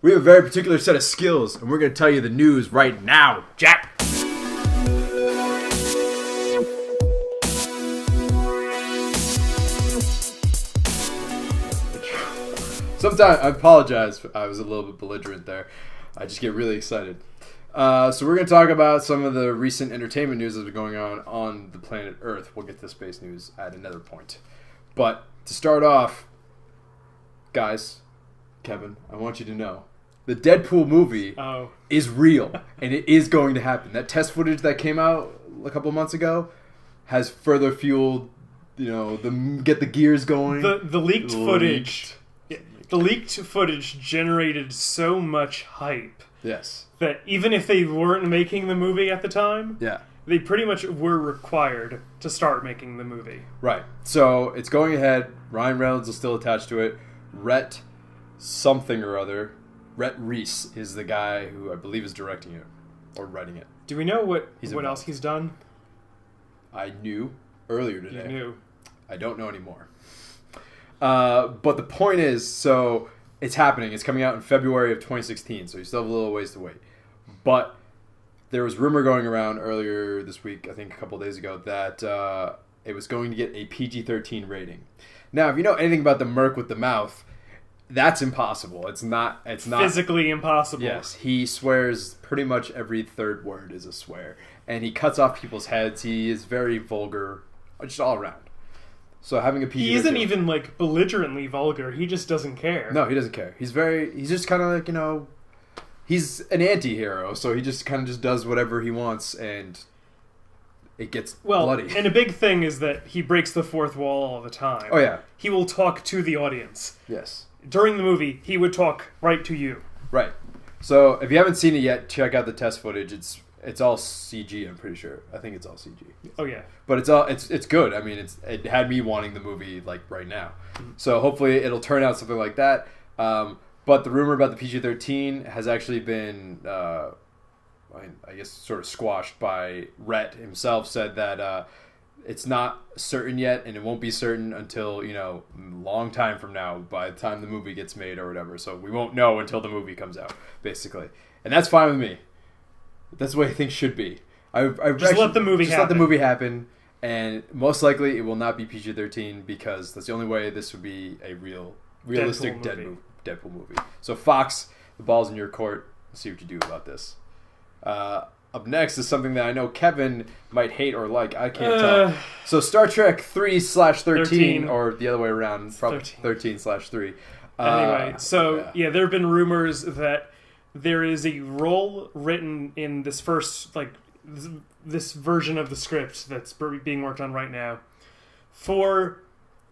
We have a very particular set of skills, and we're going to tell you the news right now, Jack. Sometimes, I apologize, I was a little bit belligerent there. I just get really excited. So we're going to talk about some of the recent entertainment news that's been going on the planet Earth. We'll get to space news at another point. But to start off, guys, Kevin, I want you to know, the Deadpool movie is real, and it is going to happen. That test footage that came out a couple months ago has further fueled, get the gears going. The leaked footage. The leaked footage generated so much hype. Yes. That even if they weren't making the movie at the time, yeah, they pretty much were required to start making the movie. Right. So it's going ahead. Ryan Reynolds is still attached to it. Rhett something or other. Rhett Reese is the guy who I believe is directing it or writing it. Do we know what else he's done? I knew earlier today. You knew. I don't know anymore. But the point is, so it's happening. It's coming out in February of 2016, so you still have a little ways to wait. But there was rumor going around earlier this week, I think a couple of days ago, that it was going to get a PG-13 rating. Now, if you know anything about the Merc with the mouth, that's impossible. It's not physically impossible. Yes, he swears pretty much every third word is a swear, and he cuts off people's heads. He is very vulgar, just all around. So having a PG-13... He isn't even, belligerently vulgar. He just doesn't care. No, he doesn't care. He's just kind of like, he's an anti-hero, so he just kind of just does whatever he wants, and it gets bloody. And a big thing is that he breaks the fourth wall all the time. Oh, yeah. He will talk to the audience. Yes. During the movie, he would talk right to you. Right. So, if you haven't seen it yet, check out the test footage. It's all CG, I'm pretty sure. I think it's all CG. Oh, yeah. But it's good. I mean, it had me wanting the movie, right now. Mm-hmm. So, hopefully, it'll turn out something like that. But the rumor about the PG-13 has actually been, I guess, sort of squashed by Rhett himself, said that it's not certain yet, and it won't be certain until, a long time from now, by the time the movie gets made or whatever. So we won't know until the movie comes out, basically. And that's fine with me. That's the way things should be. Let the movie happen. Let the movie happen, and most likely it will not be PG-13 because that's the only way this would be a realistic Deadpool movie. So Fox, the ball's in your court. Let's see what you do about this. Up next is something that I know Kevin might hate or like. I can't tell. So Star Trek 3/13, or the other way around, probably 13/3. Anyway, there have been rumors that there is a role written in this first, this version of the script that's being worked on right now for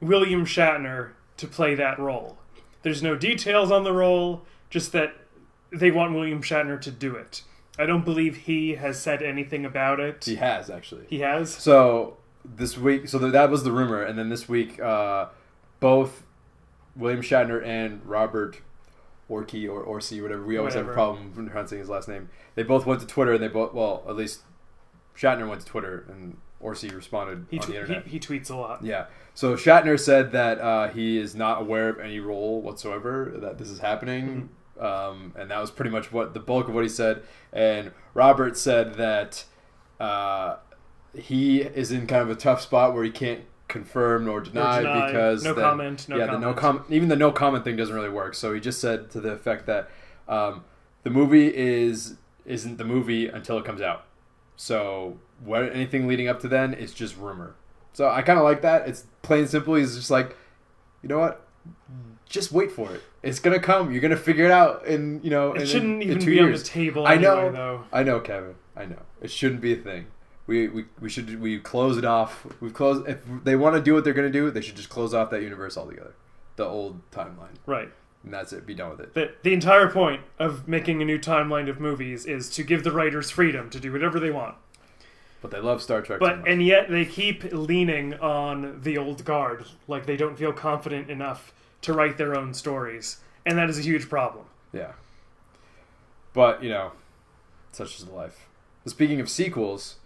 William Shatner to play that role. There's no details on the role, just that they want William Shatner to do it. I don't believe he has said anything about it. He has, actually. He has? So, this week... So, that was the rumor. And then this week, both William Shatner and Robert Orci, or Orsi, whatever. We always have a problem pronouncing his last name. They both went to Twitter, and they both... Well, at least Shatner went to Twitter, and Orsi responded on the internet. He tweets a lot. Yeah. So, Shatner said that he is not aware of any role whatsoever, that this is happening. Mm-hmm. And that was pretty much the bulk of what he said. And Robert said that he is in kind of a tough spot where he can't confirm nor deny because no comment. Even the no comment thing doesn't really work. So he just said to the effect that the movie isn't the movie until it comes out. So anything leading up to then is just rumor. So I kind of like that. It's plain and simple. He's just like, you know what? Just wait for it. It's gonna come. You're gonna figure it out in It shouldn't even be 2 years. On the table. Anyway, though. I know, Kevin. I know. It shouldn't be a thing. We close it off. If they want to do what they're gonna do, they should just close off that universe altogether, the old timeline. Right. And that's it. Be done with it. The entire point of making a new timeline of movies is to give the writers freedom to do whatever they want. But they love Star Trek. And yet they keep leaning on the old guard, like they don't feel confident enough to write their own stories. And that is a huge problem. Yeah. But, such is life. Speaking of sequels,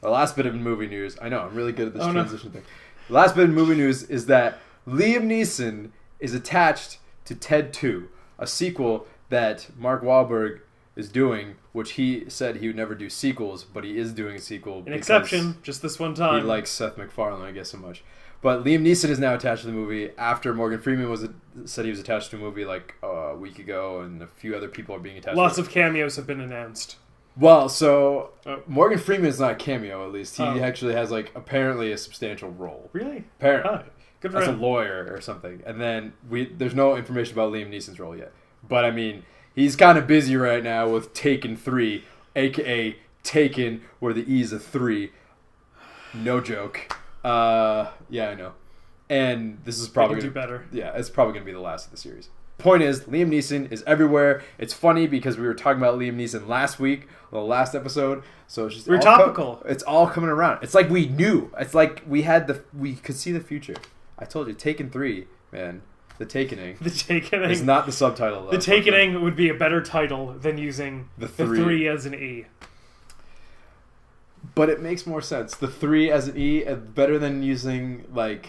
the last bit of movie news... I know, I'm really good at this transition thing. The last bit of movie news is that Liam Neeson is attached to Ted 2, a sequel that Mark Wahlberg is doing, which he said he would never do sequels, but he is doing a sequel. An exception, just this one time. He likes Seth MacFarlane, I guess, so much. But Liam Neeson is now attached to the movie after Morgan Freeman said he was attached to a movie like a week ago, and a few other people are being attached. Lots of cameos have been announced. Well, so Morgan Freeman is not a cameo, at least. He actually has, like, apparently a substantial role. Really? Apparently. Good for as him. A lawyer or something. And then there's no information about Liam Neeson's role yet. But, I mean, he's kind of busy right now with Taken 3, a.k.a. Taken, where the E is a 3. No joke. Yeah, I know. And this is probably do better. Yeah, it's probably going to be the last of the series. Point is, Liam Neeson is everywhere. It's funny because we were talking about Liam Neeson last week, the last episode. So it's just we're topical. It's all coming around. It's like we knew. It's like we could see the future. I told you, Taken 3, man. The Takening. The Takening is not the subtitle. The Takening would be a better title than using the 3 as an E. But it makes more sense. The 3 as an E better than using like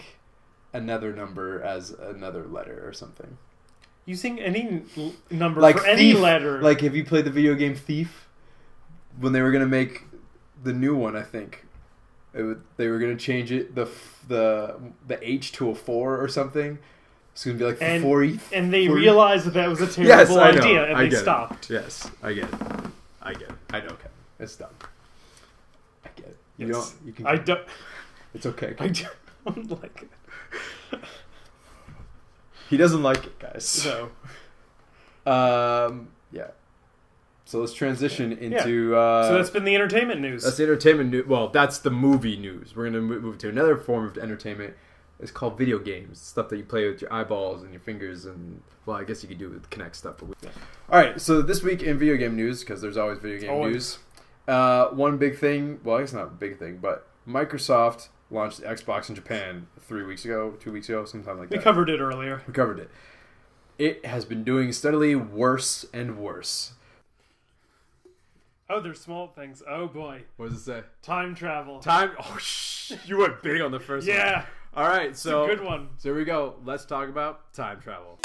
another number as another letter or something. Using any number like for Thief, any letter. Like, have you played the video game Thief? When they were going to make the new one, I think. They were going to change it, the H to a 4 or something. It's going to be like 4E. And they realized that was a terrible idea, and they stopped. Yes, I get it. I know, Kevin. It's dumb. I get it. Yes. I don't. It's okay. I don't like it. He doesn't like it, guys. No. Yeah. So let's transition into... so that's been the entertainment news. That's the entertainment news. Well, that's the movie news. We're going to move to another form of entertainment. It's called video games. Stuff that you play with your eyeballs and your fingers and... Well, I guess you could do it with Kinect stuff. But Alright, so this week in video game news, because there's always video game news, one big thing... Well, I guess not a big thing, but Microsoft launched the Xbox in Japan 2 weeks ago, sometime like that. We covered it earlier. We covered it. It has been doing steadily worse and worse. Oh, there's small things. Oh, boy. What does it say? Time travel. Oh, you went big on the first one. Yeah. All right, so... It's a good one. So here we go. Let's talk about time travel.